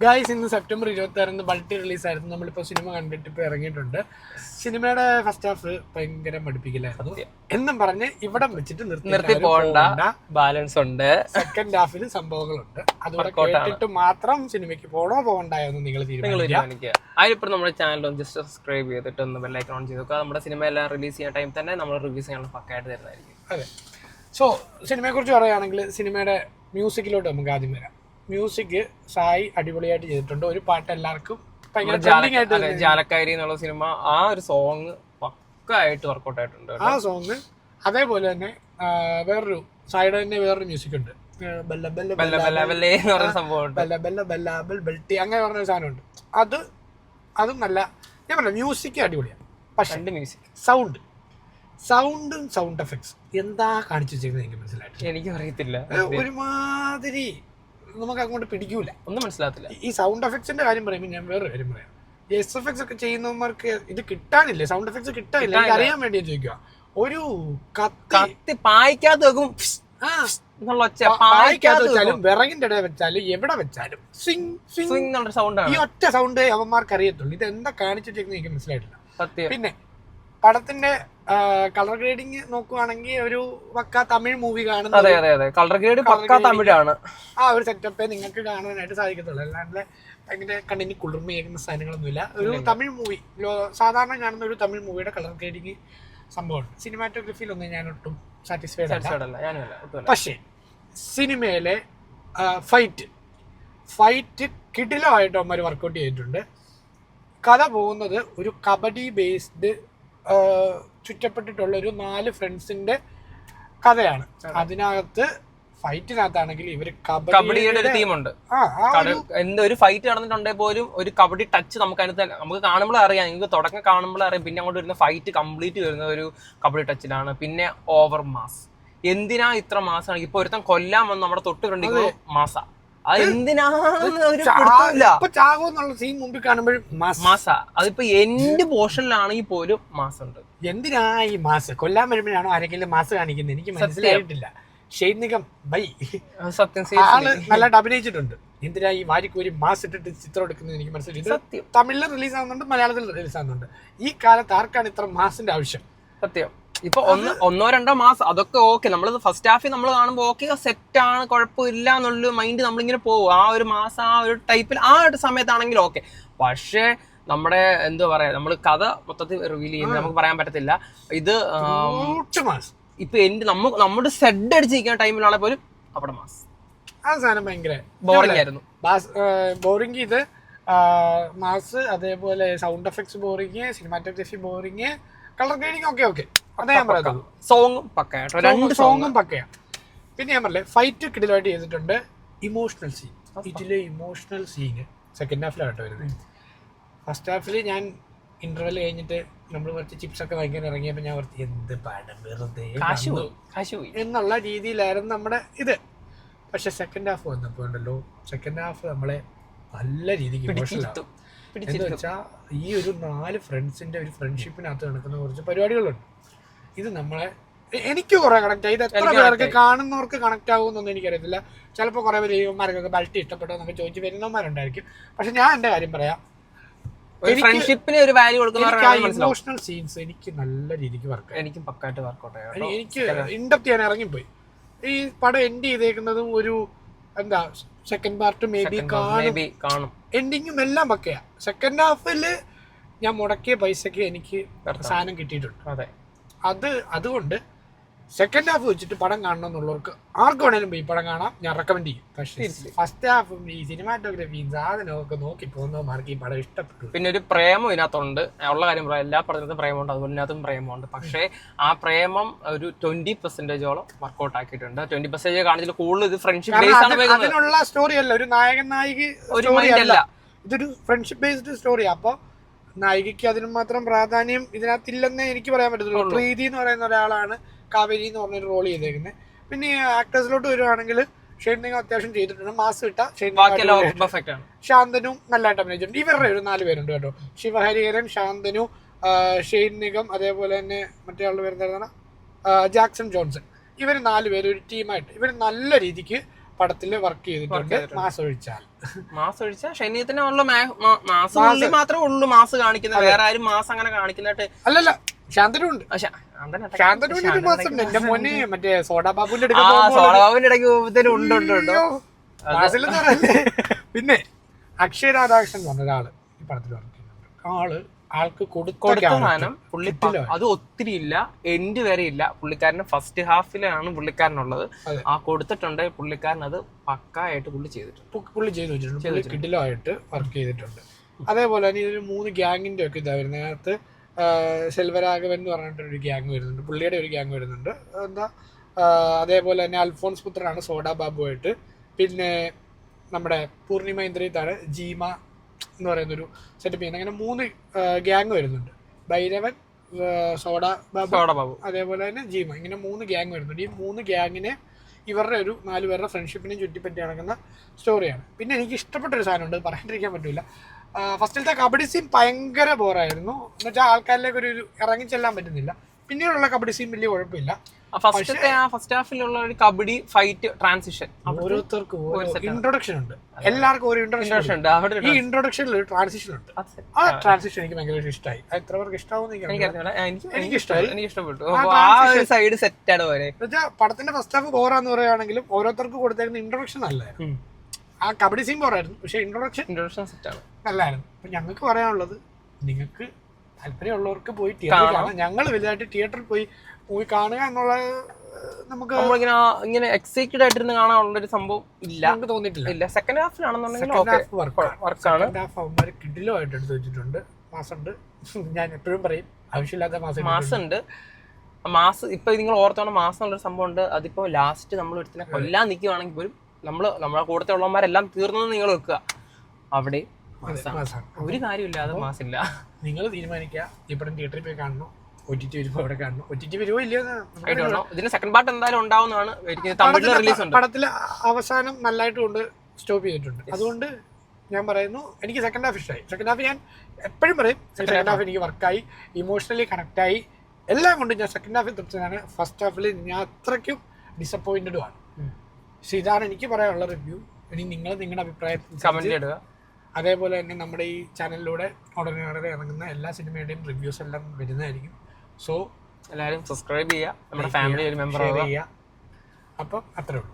Guys ഇന്ന് September 26 Balti റിലീസായിരുന്നു. നമ്മളിപ്പോൾ cinema കണ്ടിട്ട് ഇപ്പോൾ ഇറങ്ങിയിട്ടുണ്ട്. സിനിമയുടെ ഫസ്റ്റ് ഹാഫ് ഭയങ്കര മടുപ്പിക്കലായിരുന്നു എന്നും പറഞ്ഞ് ഇവിടം വെച്ചിട്ട് നിർത്തി പോകണ്ട, ബാലൻസ് ഉണ്ട്. സെക്കൻഡ് ഹാഫിൽ സംഭവങ്ങളുണ്ട്. അതുകൊണ്ട് കേട്ടിട്ട് മാത്രം സിനിമയ്ക്ക് പോകണ്ടായെന്ന് നിങ്ങൾ തീരുമാനിക്കുക. അതിനിപ്പോൾ നമ്മുടെ ചാനൽ ജസ്റ്റ് സബ്സ്ക്രൈബ് ചെയ്തിട്ട് ഒന്ന് ബെല്ലൈക്കൺ ഓൺ ചെയ്ത് നോക്കുക. നമ്മുടെ സിനിമ എല്ലാം റിലീസ് ചെയ്യുന്ന ടൈം തന്നെ നമ്മൾ റിവ്യൂസ് ചെയ്യാനുള്ള പക്കായിട്ട് തരുന്നതായിരിക്കും. അതെ. സോ സിനിമയെക്കുറിച്ച് പറയുകയാണെങ്കിൽ സിനിമയുടെ മ്യൂസിക്കിലോട്ട് നമുക്ക് ആദ്യം വരാം. മ്യൂസിക് സായി അടിപൊളിയായിട്ട് ചെയ്തിട്ടുണ്ട്. ഒരു പാട്ട് എല്ലാവർക്കും ജാലക്കാരി എന്നുള്ള സിനിമ ആ ഒരു സോങ് പക്കായിട്ട് വർക്കൗട്ട് ആയിട്ടുണ്ട്. ആ സോങ് അതേപോലെ തന്നെ വേറൊരു സായിയുടെ തന്നെ വേറൊരു മ്യൂസിക് ഉണ്ട്, അങ്ങനെ പറഞ്ഞൊരു സാധനമുണ്ട്. അതും നല്ല, ഞാൻ പറഞ്ഞ മ്യൂസിക് അടിപൊളിയാണ്. പക്ഷേ മ്യൂസിക് സൗണ്ട് എഫക്ട്സ് എന്താ കാണിച്ചു വെച്ചിരുന്നത് എനിക്ക് മനസ്സിലായിട്ടില്ല. എനിക്കും അറിയത്തില്ല. ഒരുമാതിരി നമുക്ക് അങ്ങോട്ട് പിടിക്കൂല, ഒന്നും മനസ്സിലാകത്തില്ല. ഈ സൗണ്ട് എഫക്ട്സിന്റെ കാര്യം പറയുമ്പോൾ ഞാൻ വേറെ കാര്യം പറയാം. എസ് എഫ് എക്സ് ഒക്കെ ചെയ്യുന്നവർക്ക് ഇത് കിട്ടാനില്ലേ, സൗണ്ട് എഫക്ട്സ് കിട്ടാനില്ല. എനിക്ക് അറിയാൻ വേണ്ടി ചോദിക്കുക. ഒരു കത്തി പായിക്കാത്ത വെക്കും, വെച്ചാലും വിറകിന്റെ ഇടയിൽ വെച്ചാലും എവിടെ വെച്ചാലും ഈ ഒറ്റ സൗണ്ട് അവന്മാർക്ക് അറിയത്തുള്ളൂ. ഇത് എന്താ കാണിച്ചു വെച്ചേക്കുന്നത് എനിക്ക് മനസ്സിലായിട്ടില്ല. പിന്നെ പടത്തിന്റെ കളർ ഗ്രേഡിങ് നോക്കുവാണെങ്കിൽ ഒരു പക്ക തമിഴ് മൂവി കാണുന്നത്, കളർ ഗ്രേഡ് പക്ക തമിഴാണ്. ആ ഒരു സെറ്റപ്പേ നിങ്ങൾക്ക് കാണാനായിട്ട് സാധിക്കത്തുള്ളൂ. അല്ലാണ്ട് ഭയങ്കര കണ്ണിന് കുളിർമയേക്കുന്ന സാധനങ്ങളൊന്നുമില്ല. ഒരു തമിഴ് മൂവി, സാധാരണ കാണുന്ന ഒരു തമിഴ് മൂവിയുടെ കളർ ഗ്രേഡിങ് സംഭവമാണ്. സിനിമാറ്റോഗ്രഫിയിലൊന്നും ഞാൻ ഒട്ടും സാറ്റിസ്ഫൈഡ് അല്ല. പക്ഷേ സിനിമയിലെ ഫൈറ്റ് കിടിലമായിട്ട് അവന്മാർ വർക്കൗട്ട് ചെയ്തിട്ടുണ്ട്. കഥ പോകുന്നത് ഒരു കബഡി ബേസ്ഡ് ചുറ്റപ്പെട്ടിട്ടുള്ള ഒരു 4 ഫ്രണ്ട്സിന്റെ കഥയാണ്. അതിനകത്ത് ഫൈറ്റിനകത്താണെങ്കിൽ ഇവര് കബഡിയുടെ ഒരു ടീമുണ്ട്. ഒരു ഫൈറ്റ് നടന്നിട്ടുണ്ടെങ്കിൽ പോലും ഒരു കബഡി ടച്ച് നമുക്ക് കാണുമ്പോഴേ അറിയാം. നിങ്ങൾക്ക് തുടക്കം കാണുമ്പോഴേ അറിയാം. പിന്നെ അങ്ങോട്ട് വരുന്ന ഫൈറ്റ് കംപ്ലീറ്റ് വരുന്ന ഒരു കബഡി ടച്ചിലാണ്. പിന്നെ ഓവർ മാസ്. എന്തിനാ ഇത്ര മാസാണ്? ഇപ്പൊ ഒരുത്തൻ കൊല്ലാൻ വന്ന് നമ്മുടെ തൊട്ട് ഫ്രണ്ടിൽ മാസാ. അതിപ്പോ എന്റെ പോർഷനിലാണെങ്കിൽ പോലും മാസം ഉണ്ട്. എന്തിനാ ഈ മാസ് കൊല്ലാൻ വരുമ്പോഴാണോ ആരെങ്കിലും മാസ് കാണിക്കുന്നത്? എനിക്ക് മനസ്സിലായിട്ടില്ല. ഷെയ്ൻ നിഗം സത്യം നല്ലതായിട്ട് അഭിനയിച്ചിട്ടുണ്ട്. എന്തിനാ ഈ വാരിക്കൂരി മാസ് ഇട്ടിട്ട് ചിത്രം എടുക്കുന്നത് എനിക്ക് മനസ്സിലായി. തമിഴിൽ റിലീസ് ആവുന്നുണ്ട്, മലയാളത്തിൽ റിലീസ് ആവുന്നുണ്ട്. ഈ കാലത്ത് ആർക്കാണ് ഇത്ര മാസിന്റെ ആവശ്യം? സത്യം. ഇപ്പൊ ഒന്നോ രണ്ടോ മാസം അതൊക്കെ ഓക്കെ. നമ്മളത് ഫസ്റ്റ് ഹാഫിൽ നമ്മൾ കാണുമ്പോൾ ഓക്കെ സെറ്റ് ആണ്, കുഴപ്പമില്ല എന്നുള്ള മൈൻഡ് നമ്മളിങ്ങനെ പോകും. ആ ഒരു മാസം ആ ഒരു ടൈപ്പിൽ ആ ഒരു സമയത്താണെങ്കിൽ ഓക്കെ. പക്ഷേ നമ്മുടെ എന്താ പറയാ, നമ്മൾ കഥ മൊത്തത്തിൽ റിവീൽ ചെയ്യുന്നത് നമുക്ക് പറയാൻ പറ്റത്തില്ല. ഇത് ഇപ്പൊ നമ്മുടെ സെഡ് അടിച്ചിരിക്കുന്ന ടൈമിലാണെങ്കിൽ പോലും അവിടെ മാസ് ആ സാധനം ഭയങ്കര ബോറിംഗ് ആയിരുന്നു. ബോറിംഗ് ഇത് മാസ്, അതേപോലെ sound effects boring, cinematography boring, colour grading okay. അതേ ഞാൻ പറയുള്ളൂ. സോങ്ങും പക്കയാണ്. പിന്നെ ഞാൻ പറഞ്ഞേ ഫൈറ്റ് കിടിലായിട്ട് ചെയ്തിട്ടുണ്ട്. ഇമോഷണൽ സീൻ, ഇതിലെ ഇമോഷണൽ സീന് സെക്കൻഡ് ഹാഫിലാട്ടോ വരുന്നത്. ഫസ്റ്റ് ഹാഫിൽ ഞാൻ ഇന്റർവെൽ കഴിഞ്ഞിട്ട് നമ്മൾ കുറച്ച് ചിപ്സ് ഒക്കെ വാങ്ങിക്കാൻ ഇറങ്ങിയപ്പോൾ ഞാൻ കുറച്ച് എന്ത് പടം വെറുതെ എന്നുള്ള രീതിയിലായിരുന്നു നമ്മുടെ ഇത്. പക്ഷെ സെക്കൻഡ് ഹാഫ് വന്നപ്പോൾ ഉണ്ടല്ലോ, സെക്കൻഡ് ഹാഫ് നമ്മളെ നല്ല രീതിക്ക് ഇമോഷണലാവും. എന്ന് വെച്ചാൽ ഈ ഒരു 4 ഫ്രണ്ട്സിന്റെ ഒരു ഫ്രണ്ട്ഷിപ്പിനകത്ത് നടക്കുന്ന കുറച്ച് പരിപാടികളുണ്ട്. ഇത് നമ്മളെ എനിക്ക് കുറെ കണക്ട് ആയി. ഇത് എത്ര പേർക്ക് കാണുന്നവർക്ക് കണക്ട് ആകുമെന്നൊന്നും എനിക്കറിയത്തില്ല. ചിലപ്പോൾ കുറെ പേര് ഇവന്മാർക്കൊക്കെ ബൾട്ടി ഇഷ്ടപ്പെട്ടോ എന്നൊക്കെ ചോദിച്ച് വരുന്നവന്മാരുണ്ടായിരിക്കും. പക്ഷെ ഞാൻ എന്റെ കാര്യം പറയാം, ഇമോഷണൽ സീൻസ് എനിക്ക് നല്ല രീതിക്ക് എനിക്കും പക്കായിട്ട് വർക്കൗട്ട് ആയി. എനിക്ക് ഇൻഡപ്റ്റ് ചെയ്യാൻ ഇറങ്ങിപ്പോയി. ഈ പടം എൻഡ് ചെയ്തേക്കുന്നതും ഒരു എന്താ സെക്കൻഡ് പാർട്ട് മേ ബി കാണും. എൻഡിങ്ങും എല്ലാം പക്കയാ. സെക്കൻഡ് ഹാഫില് ഞാൻ മുടക്കിയ പൈസക്ക് എനിക്ക് സാധനം കിട്ടിയിട്ടുണ്ട്. അതുകൊണ്ട് സെക്കൻഡ് ഹാഫ് വെച്ചിട്ട് പടം കാണണമെന്നുള്ളവർക്ക് ആർക്ക് വേണേലും പോയി പടം കാണാം, ഞാൻ റെക്കമെൻഡ് ചെയ്യും. പക്ഷേ ഫസ്റ്റ് ഹാഫും ഈ സിനിമാറ്റോഗ്രഫിയും സാധനമൊക്കെ നോക്കി പോകുന്നവർക്ക് ഈ പടം ഇഷ്ടപ്പെട്ടു. പിന്നെ ഒരു പ്രേമം ഇതിനകത്തുണ്ട്. ഉള്ള കാര്യം പറയാം, എല്ലാ പടത്തിനകത്തും പ്രേമമുണ്ട്, അതുപോലെ ഇതിനകത്തും പ്രേമമുണ്ട്. പക്ഷേ ആ പ്രേമം ഒരു 20% വർക്കൗട്ട് ആക്കിയിട്ടുണ്ട്. 20% കാണിച്ചിട്ട് കൂടുതൽ ഇത് ഫ്രണ്ട്ഷിപ്പ് ബേസ് ആണ്. അതിനുള്ള സ്റ്റോറി അല്ല, ഒരു നായകൻ നായിക സ്റ്റോറി അല്ല, ഇതൊരു ഫ്രണ്ട്ഷിപ്പ് ബേസ്ഡ് സ്റ്റോറിയാണ്. അപ്പോൾ നായികയ്ക്ക് അതിന് മാത്രം പ്രാധാന്യം ഇതിനകത്തില്ലെന്നേ എനിക്ക് പറയാൻ പറ്റത്തുള്ളൂ. പ്രീതി എന്ന് പറയുന്ന ഒരാളാണ് കാവേരി എന്ന് പറഞ്ഞൊരു റോൾ ചെയ്തേക്കുന്നത്. പിന്നെ ആക്ടേഴ്സിലോട്ട് വരുവാണെങ്കിൽ ഷെയ്ൻ നിഗം അത്യാവശ്യം ചെയ്തിട്ടുണ്ട്. മാസ് കിട്ട ശാന്തനു നല്ലതായിട്ട് അഭിനയിച്ചിട്ടുണ്ട്. ഇവരുടെ ഒരു 4 പേരുണ്ട് കേട്ടോ, ശിവഹരിഹരൻ, ശാന്തനു, ഷെയ്ൻ നിഗം, അതേപോലെ തന്നെ മറ്റേ ആളുടെ പേരെന്താണ്, ജാക്സൺ ജോൺസൺ. ഇവർ 4 പേര് ഒരു ടീമായിട്ട് ഇവർ നല്ല രീതിക്ക് പടത്തിൽ വർക്ക് ചെയ്തിട്ടുണ്ട് മാസം ഒഴിച്ചാൽ. മാസം ഒഴിച്ചാൽ ഷൈനിയത്തിനുള്ള മാസം മാത്രമേ ഉള്ളൂ മാസ് കാണിക്കുന്നത്, വേറെ ആരും മാസം അങ്ങനെ കാണിക്കുന്നതായിട്ട്. അല്ലല്ല ശാന്തനും ഉണ്ട്, ശാന്തനും ഒരു മാസം ഉണ്ട്. എന്റെ മോനെ മറ്റേ സോഡാ ബാബുവിന്റെ സോളബാബുവിന്റെ ഇടയ്ക്ക് പോകുമ്പോഴത്തേനും ഉണ്ട്. പിന്നെ അക്ഷയ് രാധാകൃഷ്ണൻ എന്ന് പറഞ്ഞ ഒരാള് ഈ പടത്തിൽ വർക്ക് ചെയ്യുന്നുണ്ട്. ആൾക്ക് കൊടുത്ത സാധനം അത് ഒത്തിരി ഇല്ല, എൻഡ് വരെ ഇല്ല. പുള്ളിക്കാരന് ഫസ്റ്റ് ഹാഫിലാണ് പുള്ളിക്കാരനുള്ളത്. ആ കൊടുത്തിട്ടുണ്ട് പുള്ളിക്കാരൻ, അത് പക്കായിട്ട് പുള്ളി ചെയ്തു വെച്ചിട്ടുണ്ട്. കിടിലമായിട്ട് വർക്ക് ചെയ്തിട്ടുണ്ട്. അതേപോലെ തന്നെ ഇതൊരു 3 ഗ്യാങ്ങിന്റെ ഒക്കെ ഇതാ വരുന്നത്. അതിനകത്ത് സെൽവരാഘവൻ എന്ന് പറഞ്ഞിട്ടൊരു ഗ്യാങ് വരുന്നുണ്ട്, പുള്ളിയുടെ ഒരു ഗ്യാങ് വരുന്നുണ്ട്. അതേപോലെ തന്നെ അൽഫോൺസ് പുത്രനാണ് സോഡാ ബാബുവായിട്ട്. പിന്നെ നമ്മുടെ പൂർണിമ ഇന്ദ്രിയത്താണ് ജീമ എന്ന് പറയുന്നൊരു സെറ്റപ്പ് ചെയ്യുന്നത്. അങ്ങനെ 3 ഗ്യാങ് വരുന്നുണ്ട്. ഭൈരവൻ, സോഡാ ബാബു, അതേപോലെ തന്നെ ജീമ, ഇങ്ങനെ 3 ഗ്യാങ് വരുന്നുണ്ട്. ഈ 3 ഗ്യാങ്ങിനെ ഇവരുടെ ഒരു 4 പേരുടെ ഫ്രണ്ട്ഷിപ്പിനെ ചുറ്റിപ്പറ്റി നടക്കുന്ന സ്റ്റോറിയാണ്. പിന്നെ എനിക്ക് ഇഷ്ടപ്പെട്ട ഒരു സാധനമുണ്ട്, പറയാണ്ടിരിക്കാൻ പറ്റില്ല. ഫസ്റ്റിലത്തെ കബഡി സീൻ ഭയങ്കര ബോറായിരുന്നു. എന്ന് വെച്ചാൽ ആൾക്കാരിലേക്ക് ഒരു ഇറങ്ങിച്ചെല്ലാൻ പറ്റുന്നില്ല. പിന്നീടുള്ള കബഡി സീൻ വലിയ കുഴപ്പമില്ല. ഫസ്റ്റ് ഹാഫിലുള്ള ഒരു കബഡി ഫൈറ്റ് ട്രാൻസിഷൻ ഓരോരുത്തർക്കും ഇൻട്രൊഡക്ഷൻ ഉണ്ട്, എല്ലാവർക്കും ഒരു ഇൻട്രൊഡക്ഷൻ ഉണ്ട്. ഈ ഇൻട്രൊഡക്ഷനിൽ ഒരു ട്രാൻസിഷൻ ഉണ്ട്. ആ ട്രാൻസിഷൻ എനിക്ക് ഭയങ്കര ഇഷ്ടമായി. എത്ര പേർക്ക് ഇഷ്ടമാവും എനിക്ക് ഇഷ്ടപ്പെട്ടു. സൈഡ് സെറ്റ് ആണ് പോലെ. പടത്തിന്റെ ഫസ്റ്റ് ഹാഫ് ബോറാന്ന് പറയുകയാണെങ്കിലും ഓരോരുത്തർക്ക് കൊടുത്തേക്കുന്ന ഇൻട്രൊഡക്ഷൻ നല്ലതായിരുന്നു. ആ കബഡി സീൻ ബോറായിരുന്നു, പക്ഷെ ഇൻട്രൊഡക്ഷൻ സെറ്റ് ആണ്, നല്ലായിരുന്നു. അപ്പൊ ഞങ്ങൾക്ക് പറയാനുള്ളത്, നിങ്ങൾക്ക് താല്പര്യമുള്ളവർക്ക് പോയി തിയേറ്ററിൽ കാണാം. ഞങ്ങൾ വലുതായിട്ട് തിയേറ്ററിൽ പോയി മൂവി കാണുക എന്നുള്ള നമുക്ക് ഇങ്ങനെ എക്സൈറ്റഡ് ആയിട്ടിരുന്ന് കാണാനുള്ള ഒരു സംഭവം ഇല്ല, നമുക്ക് തോന്നിയിട്ടില്ല. സെക്കൻഡ് ഹാഫിലാണെന്നുണ്ടെങ്കിൽ കിഡിലുമായിട്ട് എടുത്ത് വെച്ചിട്ടുണ്ട്. മാസമുണ്ട്, ഞാൻ എപ്പോഴും പറയും ആവശ്യമില്ലാത്ത മാസമുണ്ട്. മാസം ഇപ്പൊ നിങ്ങൾ ഓർത്തോണം, മാസം ഉള്ളൊരു സംഭവം ഉണ്ട്. അതിപ്പോ ലാസ്റ്റ് നമ്മൾ ഒരുത്തിനെ കൊല്ലാൻ നിൽക്കുവാണെങ്കിൽ പോലും നമ്മളെ കൂടത്തെ ഉള്ളവന്മാരെല്ലാം തീർന്നെന്ന് നിങ്ങൾ വെക്കുക, അവിടെ ഒരു കാര്യമില്ല, അത് മാസമില്ല. നിങ്ങൾ തീരുമാനിക്കുക ഈ പടം തിയേറ്ററിൽ പോയി കാണണോ, OTT വരുമ്പോ അവിടെ കാണണം. OTT വരുമോ ഇല്ലയോ ഇതിന് സെക്കൻഡ് പാർട്ട് എന്തായാലും ഉണ്ടാവുന്നതാണ്. പടത്തില് അവസാനം നല്ലതായിട്ട് കൊണ്ട് സ്റ്റോപ്പ് ചെയ്തിട്ടുണ്ട്. അതുകൊണ്ട് ഞാൻ പറയുന്നു, എനിക്ക് സെക്കൻഡ് ഹാഫ് ഇഷ്ടമായി. സെക്കൻഡ് ഹാഫ് ഞാൻ എപ്പോഴും പറയും, സെക്കൻഡ് ഹാഫ് എനിക്ക് വർക്കായി, ഇമോഷണലി കണക്റ്റായി, എല്ലാം കൊണ്ടും ഞാൻ സെക്കൻഡ് ഹാഫിൽ തൃപ്തനാണ്. ഫസ്റ്റ് ഹാഫിൽ ഞാൻ അത്രയ്ക്കും ഡിസപ്പോയിന്റഡും ആണ്. പക്ഷെ ഇതാണ് എനിക്ക് പറയാനുള്ള റിവ്യൂ. ഇനി നിങ്ങൾ നിങ്ങളുടെ അഭിപ്രായം കമന്റ് ചെയ്യുക. അതേപോലെ തന്നെ നമ്മുടെ ഈ ചാനലിലൂടെ ഉടനെ ഇറങ്ങുന്ന എല്ലാ സിനിമയുടെയും റിവ്യൂസ് എല്ലാം വരുന്നതായിരിക്കും. സോ എല്ലാവരും സബ്സ്ക്രൈബ് ചെയ്യുക, നമ്മുടെ ഫാമിലി ഒരു മെമ്പർ ആവുക. അപ്പം അത്രേ ഉള്ളൂ.